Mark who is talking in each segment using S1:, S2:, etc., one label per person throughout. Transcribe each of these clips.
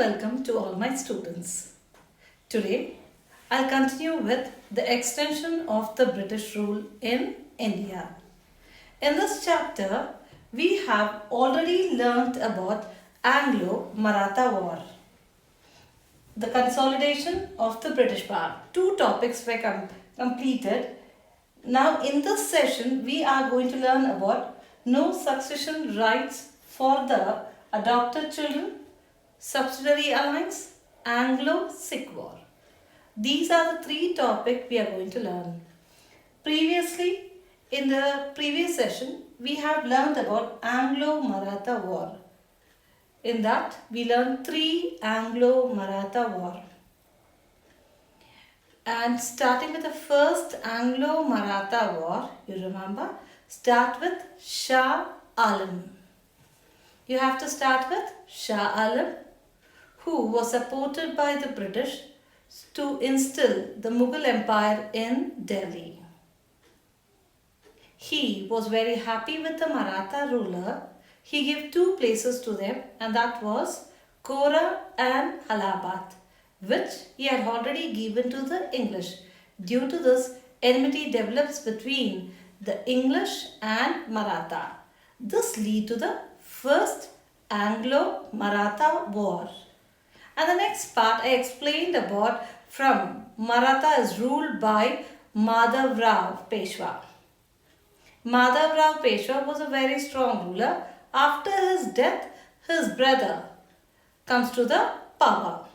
S1: welcome to all my students. Today, I'll continue with the extension of the British rule in India. In this chapter, we have already learnt about Anglo-Maratha War, the consolidation of the British power. Two topics were completed. Now, in this session, we are going to learn about no succession rights for the adopted children, subsidiary alliance, Anglo-Sikh War. These are the three topics we are going to learn. Previously, in the previous session, we have learned about Anglo-Maratha War. In that, we learned three Anglo-Maratha War. And starting with the first Anglo-Maratha War, you remember, start with Shah Alam. You have to start with Shah Alam, who was supported by the British to instill the Mughal Empire in Delhi. He was very happy with the Maratha ruler. He gave two places to them, and that was Kora and Allahabad, which he had already given to the English. Due to this, enmity develops between the English and Maratha. This led to the first Anglo-Maratha War. And the next part I explained about from Maratha is ruled by Madhav Rao Peshwa. Madhav Rao Peshwa was a very strong ruler. After his death, his brother comes to the power,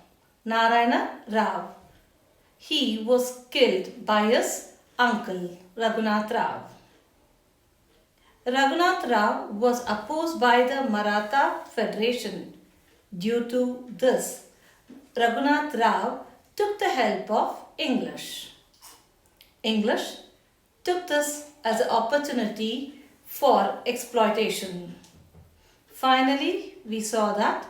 S1: Narayana Rao. He was killed by his uncle, Raghunath Rao. Raghunath Rao was opposed by the Maratha Federation. Due to this, Raghunath Rao took the help of English. English took this as an opportunity for exploitation. Finally, we saw that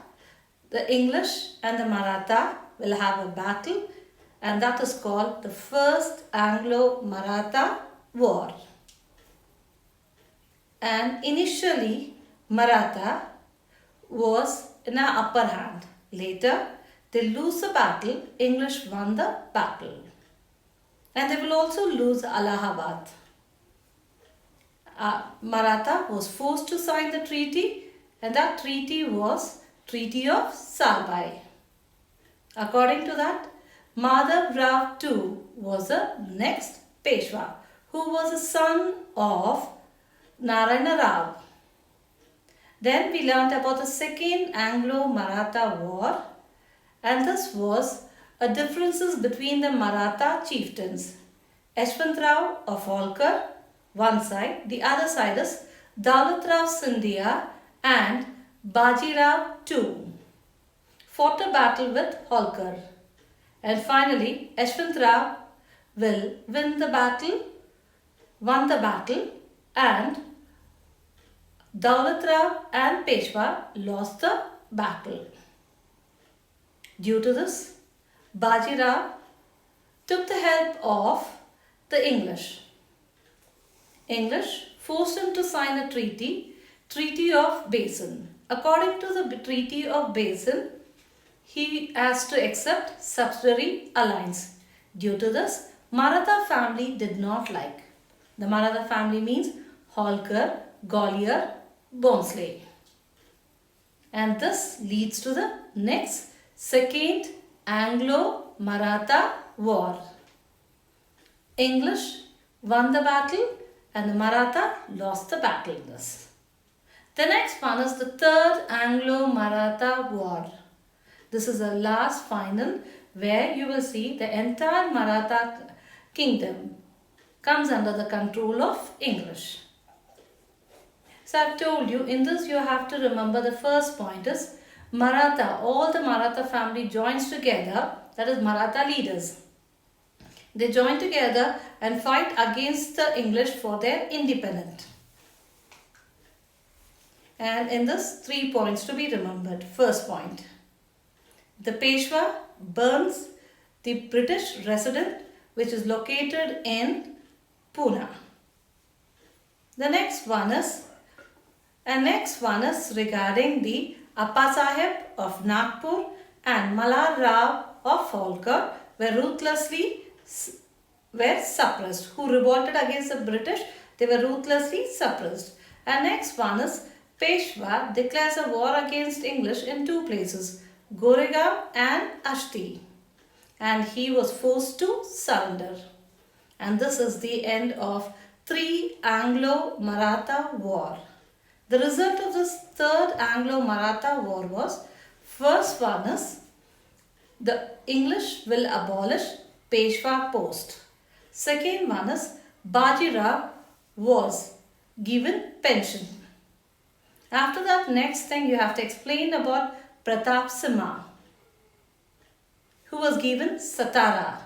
S1: the English and the Maratha will have a battle, and that is called the First Anglo-Maratha War. And initially, Maratha was in an upper hand. Later, they lose the battle. English won the battle. And they will also lose Allahabad. Maratha was forced to sign the treaty, and that treaty was Treaty of Sabai. According to that, Madhav Rao too was the next Peshwa, who was a son of Narayana Rao. Then we learnt about the second Anglo-Maratha War, and this was a differences between the Maratha chieftains. Yashwant Rao of Holkar, one side, the other side is Daulat Rao Scindia and Baji Rao too fought a battle with Holkar. And finally, Yashwant Rao will won the battle, and Daulat Rao and Peshwa lost the battle. Due to this, Baji Rao took the help of the English. English forced him to sign a Treaty of Basin. According to the Treaty of Basin, he has to accept subsidiary alliance. Due to this, Maratha family did not like. The Maratha family means Holkar, Gwalior, Bhonsle. And this leads to the next second Anglo-Maratha War. English won the battle and the Maratha lost the battle in this. The next one is the third Anglo-Maratha War. This is the last final where you will see the entire Maratha kingdom comes under the control of English. So I've told you, in this you have to remember the first point is Maratha. All the Maratha family joins together, that is Maratha leaders. They join together and fight against the English for their independence. And in this, 3 points to be remembered. First point, the Peshwa burns the British resident which is located in Pune. The next one is regarding the Appa Sahib of Nagpur and Malhar Rao of Holkar were suppressed. Who revolted against the British, they were ruthlessly suppressed. And next one is Peshwa declares a war against English in two places, Goregaon and Ashti, and he was forced to surrender. And this is the end of 3 Anglo-Maratha War. The result of this third Anglo-Maratha War was, first one is the English will abolish Peshwa post. Second one is Bajirao was given pension. After that, next thing you have to explain about Pratap Singh, who was given Satara.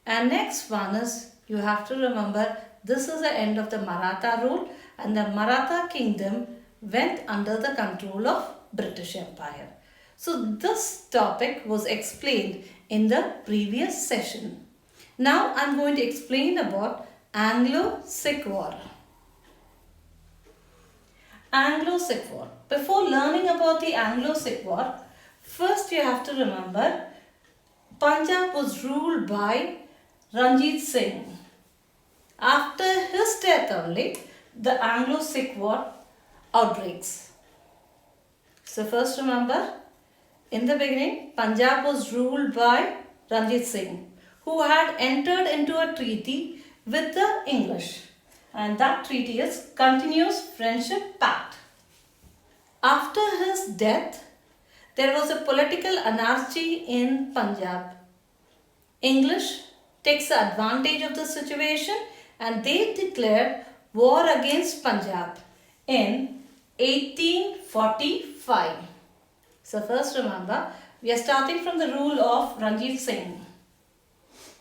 S1: And next one is, you have to remember, this is the end of the Maratha rule, and the Maratha kingdom went under the control of British Empire. So this topic was explained in the previous session. Now I am going to explain about Anglo-Sikh War. Anglo-Sikh War. Before learning about the Anglo-Sikh War, first you have to remember Punjab was ruled by Ranjit Singh. After his death only, the Anglo-Sikh War outbreaks. So first remember, in the beginning, Punjab was ruled by Ranjit Singh, who had entered into a treaty with the English, and that treaty is Continuous Friendship Pact. After his death, there was a political anarchy in Punjab. English takes advantage of the situation and they declared war against Punjab in 1845. So first remember, we are starting from the rule of Ranjit Singh.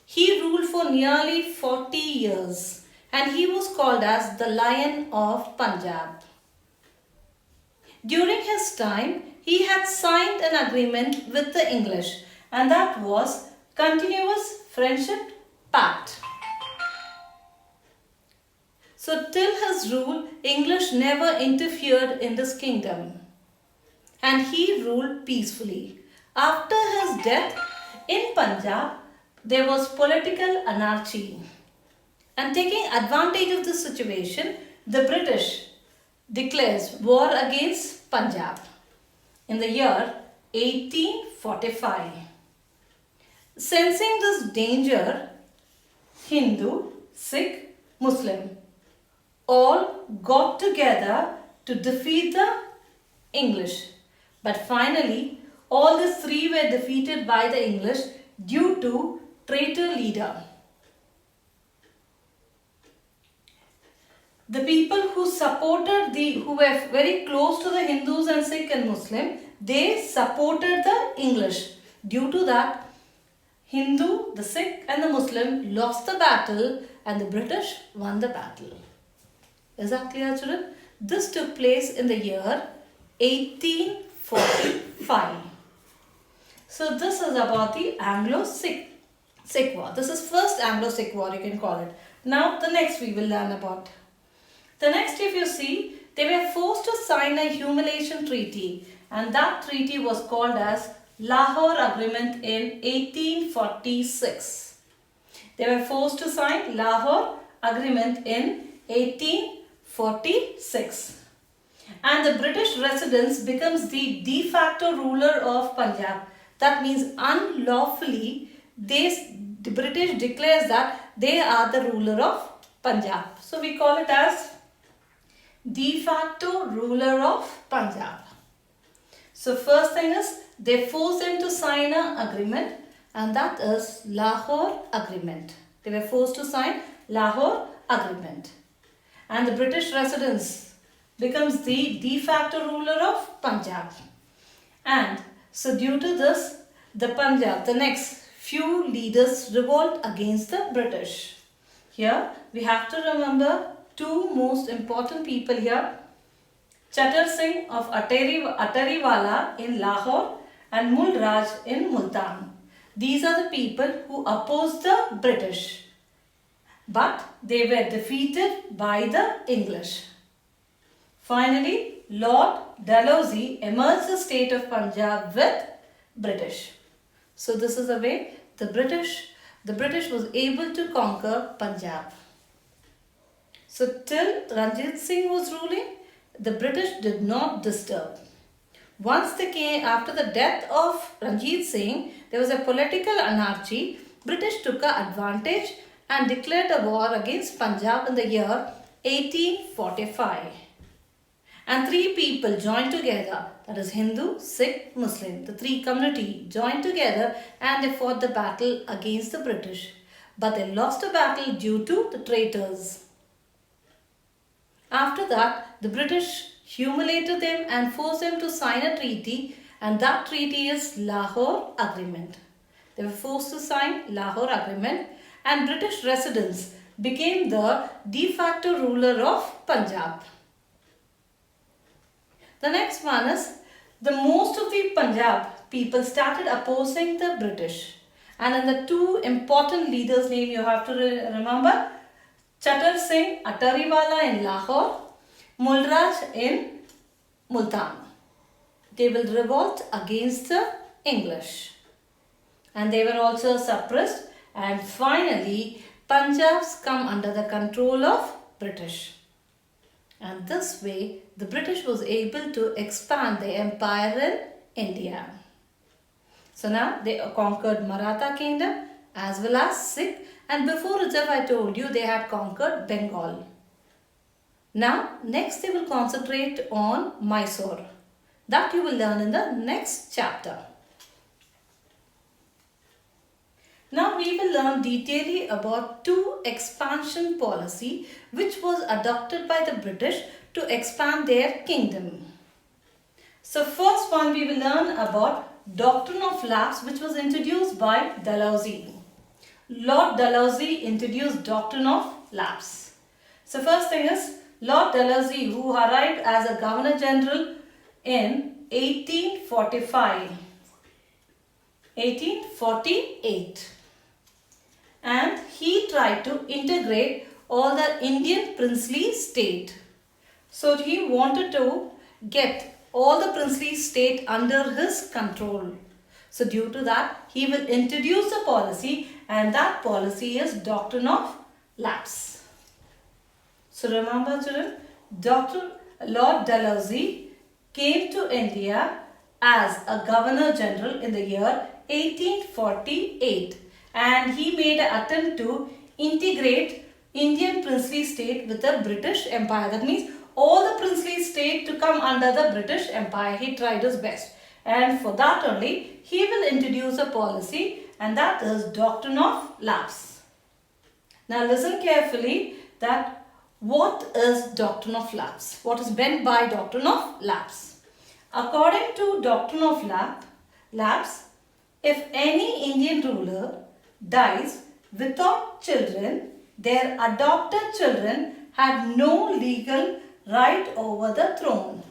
S1: He ruled for nearly 40 years and he was called as the Lion of Punjab. During his time, he had signed an agreement with the English, and that was Continuous Friendship Pact. So till his rule, English never interfered in this kingdom and he ruled peacefully. After his death, in Punjab, there was political anarchy, and taking advantage of this situation, the British declares war against Punjab in the year 1845. Sensing this danger, Hindu, Sikh, Muslim all got together to defeat the English. But finally, all these three were defeated by the English due to traitor leader. The people who who were very close to the Hindus and Sikh and Muslim, they supported the English. Due to that, Hindu, the Sikh and the Muslim lost the battle and the British won the battle. Is that clear, children? This took place in the year 1845. So this is about the Anglo-Sikh War. This is first Anglo-Sikh War, you can call it. Now the next we will learn about. The next, if you see, they were forced to sign a humiliation treaty, and that treaty was called as Lahore Agreement in 1846. They were forced to sign Lahore Agreement in 1846. And the British residence becomes the de facto ruler of Punjab. That means unlawfully, the British declares that they are the ruler of Punjab. So we call it as de facto ruler of Punjab. So first thing is, they force them to sign an agreement, and that is Lahore Agreement. They were forced to sign Lahore Agreement. And the British residence becomes the de facto ruler of Punjab. And so due to this, the Punjab, the next few leaders revolt against the British. Here we have to remember two most important people here. Chatar Singh of Atariwala in Lahore and Mulraj in Multan. These are the people who opposed the British, but they were defeated by the English. Finally, Lord Dalhousie emerged the state of Punjab with British. So this is the way the British was able to conquer Punjab. So till Ranjit Singh was ruling, the British did not disturb. Once they came after the death of Ranjit Singh, there was a political anarchy. British took advantage and declared a war against Punjab in the year 1845. And three people joined together, that is Hindu, Sikh, Muslim. The three community joined together and they fought the battle against the British. But they lost the battle due to the traitors. After that, the British humiliated them and forced them to sign a treaty, and that treaty is Lahore Agreement. They were forced to sign Lahore Agreement, and British residents became the de facto ruler of Punjab. The next one is the most of the Punjab people started opposing the British. And in the two important leaders' name you have to remember, Chattar Singh Atariwala in Lahore, Mulraj in Multan. They will revolt against the English. And they were also suppressed, and finally Punjab's come under the control of British. And this way the British was able to expand their empire in India. So now they conquered Maratha kingdom as well as Sikh, and before itself I told you they had conquered Bengal. Now next they will concentrate on Mysore. That you will learn in the next chapter. Now we will learn detailedly about two expansion policy which was adopted by the British to expand their kingdom. So first one we will learn about Doctrine of Lapse, which was introduced by Dalhousie. Lord Dalhousie introduced Doctrine of Lapse. So first thing is Lord Dalhousie, who arrived as a Governor General in 1848, and he tried to integrate all the Indian princely state. So he wanted to get all the princely state under his control. So due to that, he will introduce a policy, and that policy is Doctrine of Lapse. So remember children, Lord Dalhousie came to India as a Governor General in the year 1848, and he made an attempt to integrate Indian princely state with the British Empire. That means all the princely state to come under the British Empire. He tried his best, and for that only he will introduce a policy, and that is Doctrine of Lapse. Now listen carefully that what is Doctrine of Lapse? What is meant by Doctrine of Lapse? According to Doctrine of Lapse, if any Indian ruler dies without children, their adopted children had no legal right over the throne.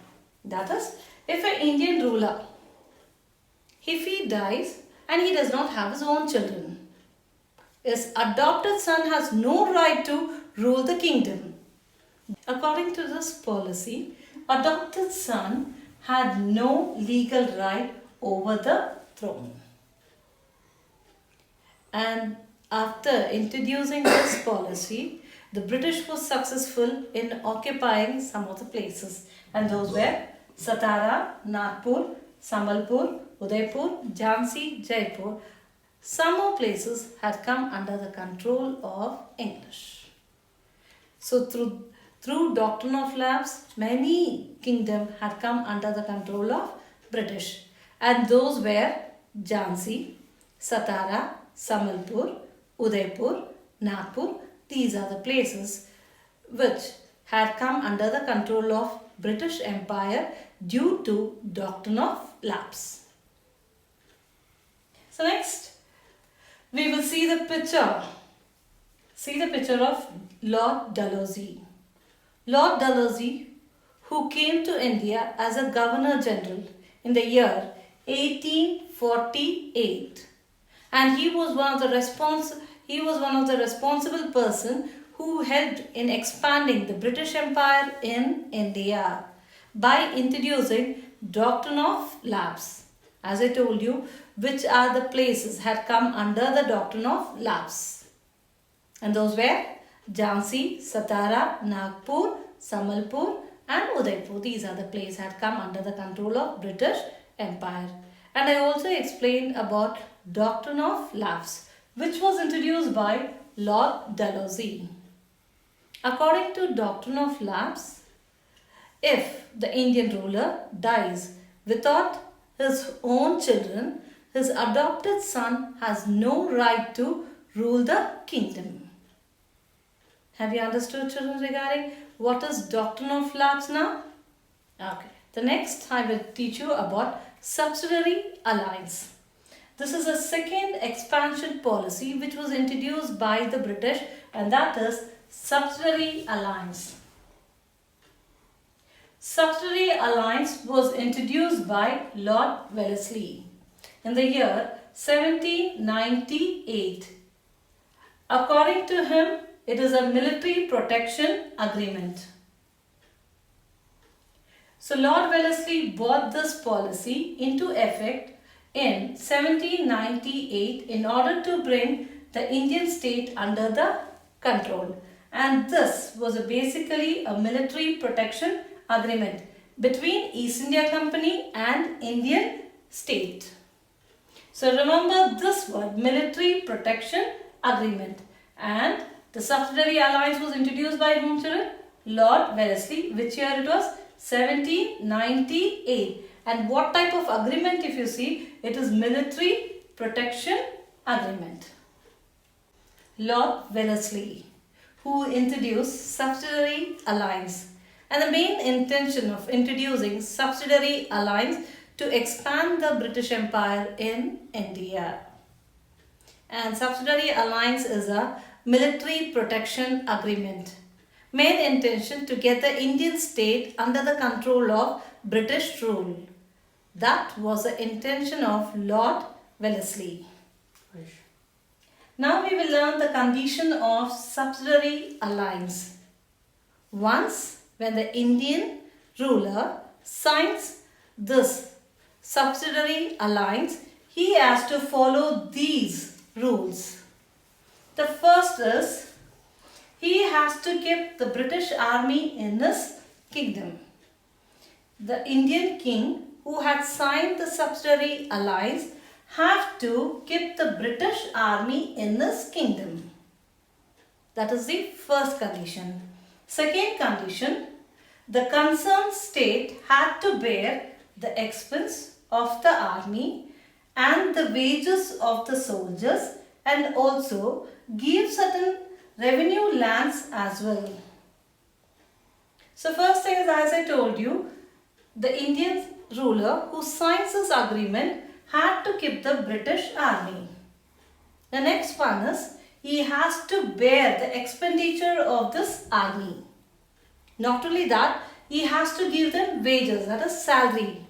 S1: That is, if an Indian ruler, if he dies and he does not have his own children, his adopted son has no right to rule the kingdom. According to this policy, adopted son had no legal right over the throne. And after introducing this policy, the British was successful in occupying some of the places, and those were Satara, Nagpur, Sambalpur, Udaipur, Jhansi, Jaipur. Some more places had come under the control of English. So through Doctrine of Lapse, many kingdoms had come under the control of British, and those were Jhansi, Satara, Sambalpur, Udaipur, Nagpur. These are the places which had come under the control of British Empire due to Doctrine of Lapse. So next, we will see the picture. See the picture of Lord Dalhousie. Lord Dalhousie, who came to India as a Governor General in the year 1848, and he was one of the responsible person who helped in expanding the British Empire in India by introducing Doctrine of Lapse. as I told you, which are the places had come under the doctrine of LAPSE. And those were Jhansi, Satara, Nagpur, Samalpur and Udaipur. These are the places had come under the control of British Empire. And I also explained about doctrine of LAPSE, which was introduced by Lord Dalhousie. According to doctrine of LAPSE, if the Indian ruler dies without his own children, his adopted son has no right to rule the kingdom. Have you understood, children, regarding what is doctrine of LAPSE now? Okay. The next I will teach you about subsidiary alliance. This is a second expansion policy which was introduced by the British, and that is subsidiary alliance. Subsidiary alliance was introduced by Lord Wellesley in the year 1798. According to him, it is a military protection agreement. So Lord Wellesley brought this policy into effect in 1798 in order to bring the Indian state under the control. And this was basically a military protection agreement between East India Company and Indian state. So remember this word, military protection agreement. And the subsidiary alliance was introduced by whom, children? Lord Wellesley. Which year it was? 1798. And what type of agreement, if you see, it is military protection agreement. Lord Wellesley, who introduced subsidiary alliance. And the main intention of introducing subsidiary alliance to expand the British Empire in India. And subsidiary alliance is a military protection agreement. Main intention to get the Indian state under the control of British rule. That was the intention of Lord Wellesley. Now we will learn the condition of subsidiary alliance. Once when the Indian ruler signs this subsidiary alliance, he has to follow these rules. The first is, he has to keep the British army in his kingdom. The Indian king who had signed the subsidiary alliance have to keep the British army in his kingdom. That is the first condition. Second condition, the concerned state had to bear the expense of the army and the wages of the soldiers and also give certain revenue lands as well. So first thing is, as I told you, the Indian ruler who signs this agreement had to keep the British army. The next one is, he has to bear the expenditure of this army. Not only that, he has to give them wages, that is salary,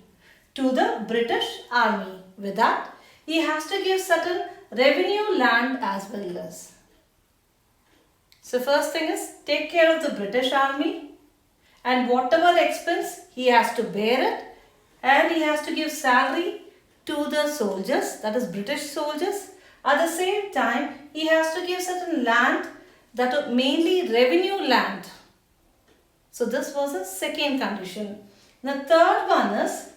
S1: to the British army. With that, he has to give certain revenue land as well as. So first thing is, take care of the British army and whatever expense he has to bear it, and he has to give salary to the soldiers, that is British soldiers. At the same time, he has to give certain land, that is mainly revenue land. So this was the second condition. The third one is,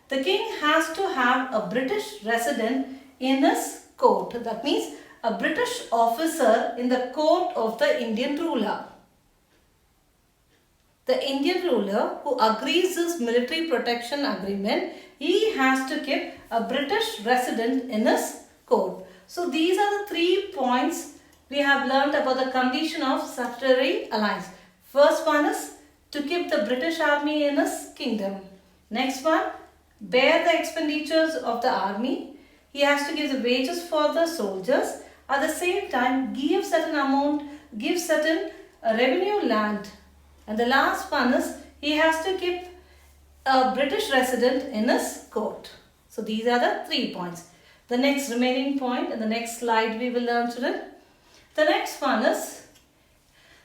S1: the king has to have a British resident in his court. That means a British officer in the court of the Indian ruler. The Indian ruler who agrees this military protection agreement, he has to keep a British resident in his court. So these are the 3 points we have learnt about the condition of subsidiary alliance. First one is to keep the British army in his kingdom. Next one, bear the expenditures of the army. He has to give the wages for the soldiers. At the same time, give certain amount, give certain revenue land. And the last one is, he has to keep a British resident in his court. So these are the 3 points. The next remaining point in the next slide we will learn, children. The next one is,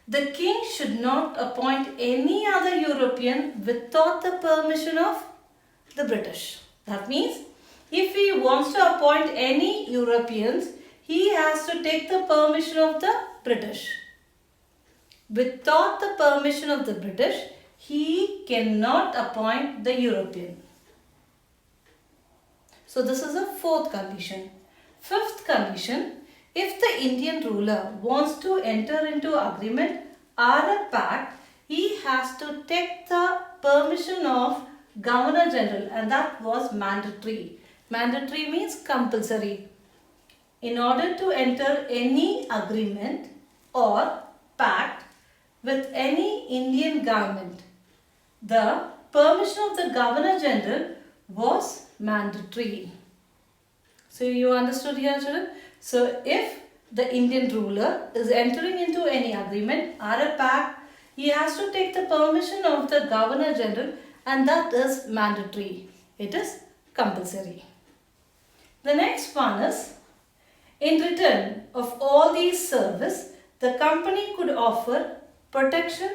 S1: the king should not appoint any other European without the permission of the British. That means, if he wants to appoint any Europeans, he has to take the permission of the British. Without the permission of the British, he cannot appoint the European. So this is a fourth condition. Fifth condition, if the Indian ruler wants to enter into agreement or a pact, he has to take the permission of Governor General, and that was mandatory. Mandatory means compulsory. In order to enter any agreement or pact with any Indian government, the permission of the Governor General was mandatory. So you understood here, children? So if the Indian ruler is entering into any agreement or a pact, he has to take the permission of the Governor General, and that is mandatory. It is compulsory. The next one is, in return of all these service, the company could offer protection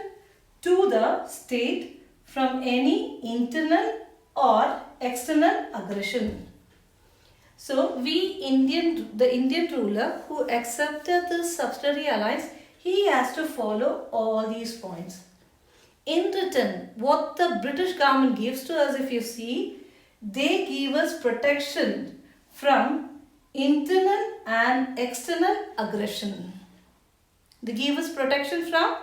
S1: to the state from any internal or external aggression. So the Indian ruler who accepted this subsidiary alliance, he has to follow all these points. In return, what the British government gives to us, if you see, they give us protection from internal and external aggression. They give us protection from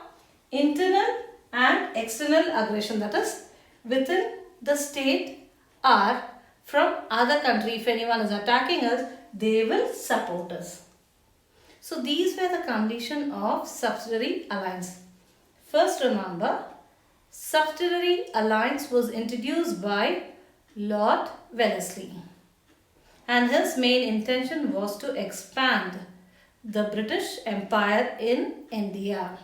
S1: internal and external aggression, that is within the state or from other country. If anyone is attacking us, they will support us. So these were the condition of subsidiary alliance. First, remember, subsidiary alliance was introduced by Lord Wellesley, and his main intention was to expand the British Empire in India.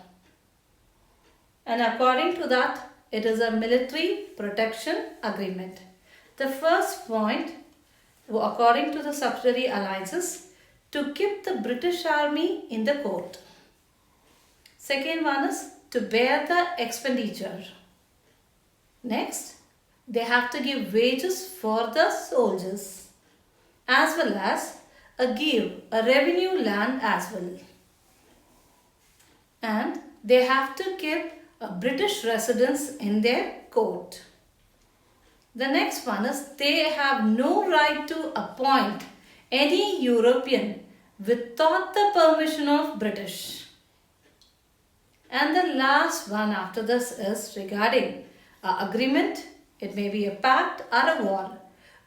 S1: And according to that, it is a military protection agreement. The first point, according to the subsidiary alliances, to keep the British army in the court. Second one is to bear the expenditure. Next, they have to give wages for the soldiers, as well as give a revenue land as well. And they have to keep a British residence in their court. The next one is they have no right to appoint any European without the permission of British. And the last one after this is regarding an agreement. It may be a pact or a war.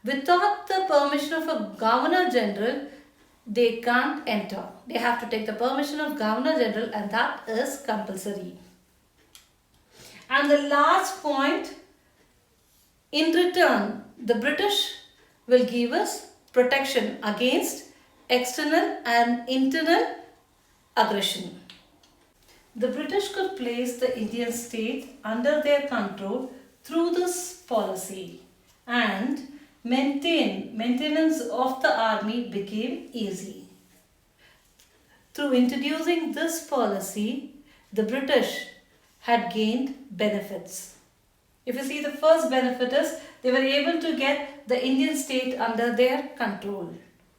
S1: Without the permission of a Governor General, they can't enter. They have to take the permission of Governor General, and that is compulsory. And the last point, in return, the British will give us protection against external and internal aggression. The British could place the Indian state under their control through this policy, and maintenance of the army became easy. Through introducing this policy, the British had gained benefits. If you see, the first benefit is they were able to get the Indian state under their control.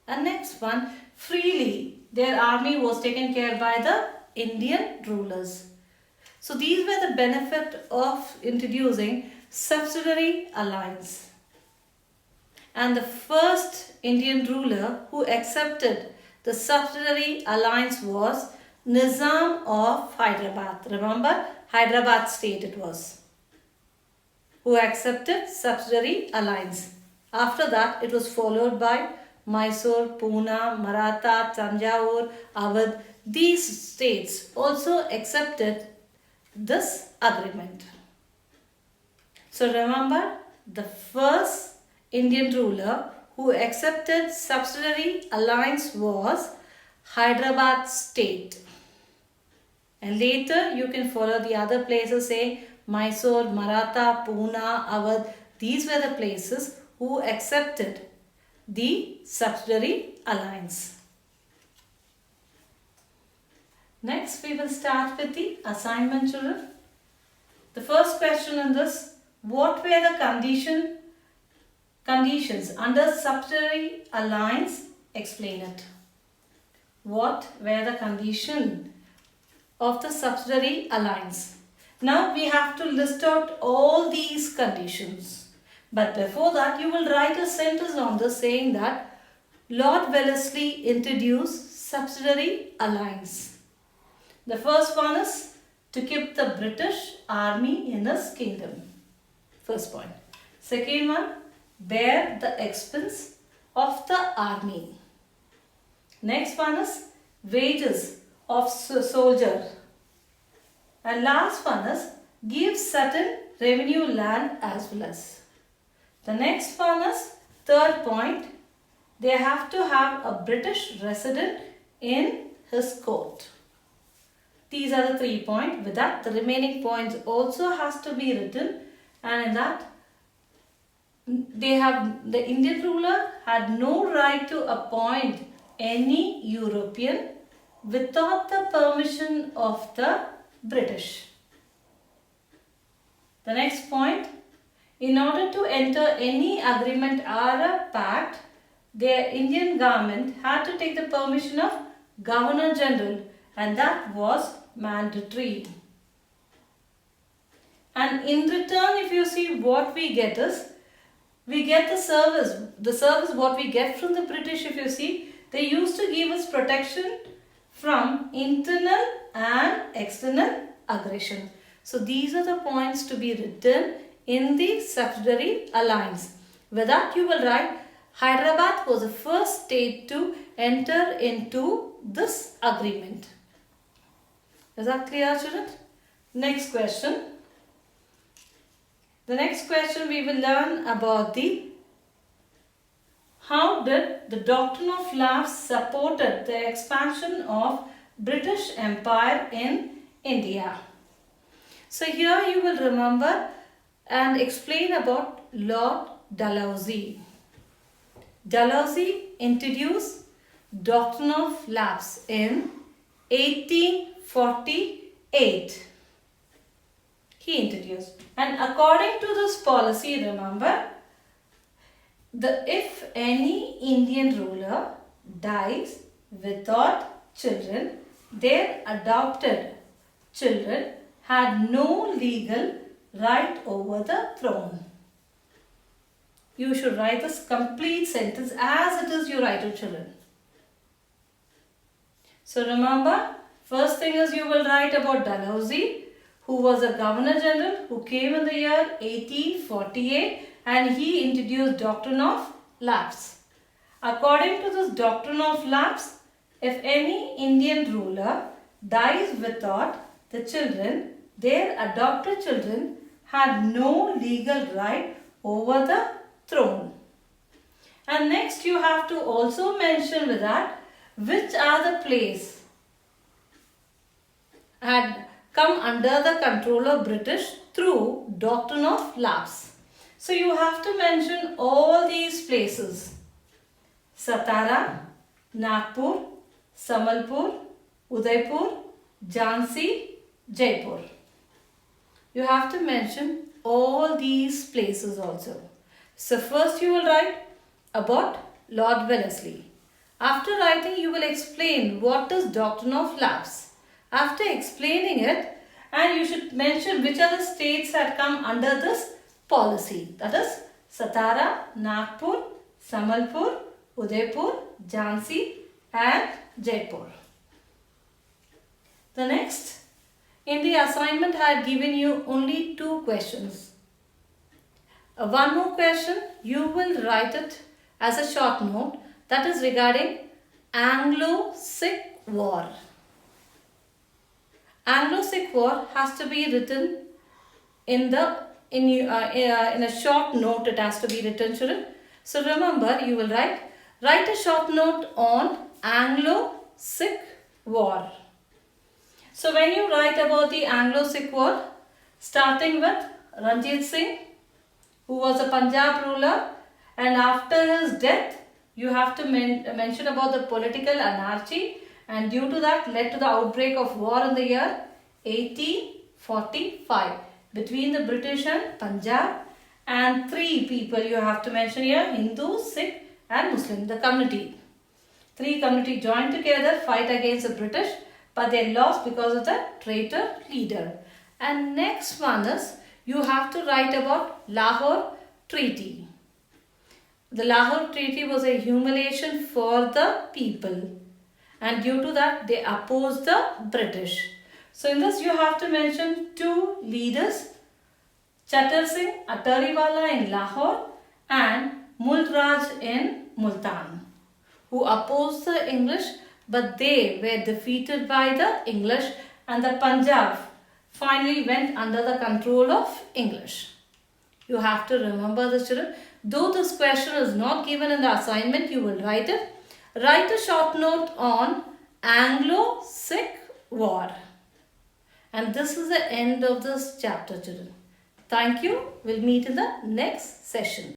S1: And next one, freely their army was taken care by the Indian rulers. So these were the benefit of introducing subsidiary alliance. And the first Indian ruler who accepted the subsidiary alliance was Nizam of Hyderabad. Remember, Hyderabad state it was, who accepted subsidiary alliance. After that, it was followed by Mysore, Pune, Maratha, Tanjore, Awadh. These states also accepted this agreement. So remember, the first Indian ruler who accepted subsidiary alliance was Hyderabad state. And later you can follow the other places, say Mysore, Maratha, Pune, Awadh. These were the places who accepted the subsidiary alliance. Next, we will start with the assignment, children. The first question in this, what were the conditions conditions under subsidiary alliance, explain it. What were the conditions of the subsidiary alliance? Now we have to list out all these conditions. But before that, you will write a sentence on this saying that Lord Wellesley introduced subsidiary alliance. The first one is to keep the British army in his kingdom. First point. Second one, bear the expense of the army. Next one is wages of soldier. And last one is give certain revenue land as well as. The next one is third point. They have to have a British resident in his court. These are the 3 points. With that, the remaining points also has to be written, and in that the Indian ruler had no right to appoint any European without the permission of the British. The next point, in order to enter any agreement or a pact, the Indian government had to take the permission of Governor General, and that was mandatory. And in return, if you see, what we get is, we get the service. The service what we get from the British, if you see, they used to give us protection from internal and external aggression. So these are the points to be written in the subsidiary alliance. With that, you will write Hyderabad was the first state to enter into this agreement. Is that clear, children? Next question. The next question we will learn about how did the doctrine of lapse supported the expansion of British Empire in India. So here you will remember and explain about Lord Dalhousie. Dalhousie introduced doctrine of lapse in 1848. He introduced, and according to this policy, remember, if any Indian ruler dies without children, their adopted children had no legal right over the throne. You should write this complete sentence as it is you write to children. So remember, first thing is you will write about Dalhousie, who was a Governor General who came in the year 1848, and he introduced doctrine of lapse. According to this doctrine of lapse, if any Indian ruler dies without the children, their adopted children had no legal right over the throne. And next you have to also mention with that which are the place had come under the control of British through doctrine of lapse. So you have to mention all these places: Satara, Nagpur, Samalpur, Udaipur, Jhansi, Jaipur. You have to mention all these places also. So first you will write about Lord Wellesley. After writing, you will explain what is doctrine of lapse. After explaining it, and you should mention which are the states that come under this policy. That is Satara, Nagpur, Samalpur, Udaipur, Jhansi and Jaipur. The next, in the assignment I had given you only 2 questions. One more question, you will write it as a short note, that is regarding Anglo-Sikh War. Anglo-Sikh War has to be written in a short note. It has to be written, children. So remember, you will write a short note on Anglo-Sikh War. So when you write about the Anglo-Sikh War, starting with Ranjit Singh, who was a Punjab ruler, and after his death, you have to mention about the political anarchy, and due to that led to the outbreak of war in the year 1845 between the British and Punjab, and 3 people you have to mention here: Hindu, Sikh and Muslim, the community. 3 community joined together, fight against the British, but they lost because of the traitor leader. And next one is, you have to write about Lahore Treaty. The Lahore Treaty was a humiliation for the people, and due to that they opposed the British. So in this you have to mention 2 leaders: Chattar Singh Atariwala in Lahore and Mulraj in Multan, who opposed the English, but they were defeated by the English, and the Punjab finally went under the control of English. You have to remember this, children. Though this question is not given in the assignment, you will write it. Write a short note on Anglo-Sikh War. And this is the end of this chapter, children. Thank you. We'll meet in the next session.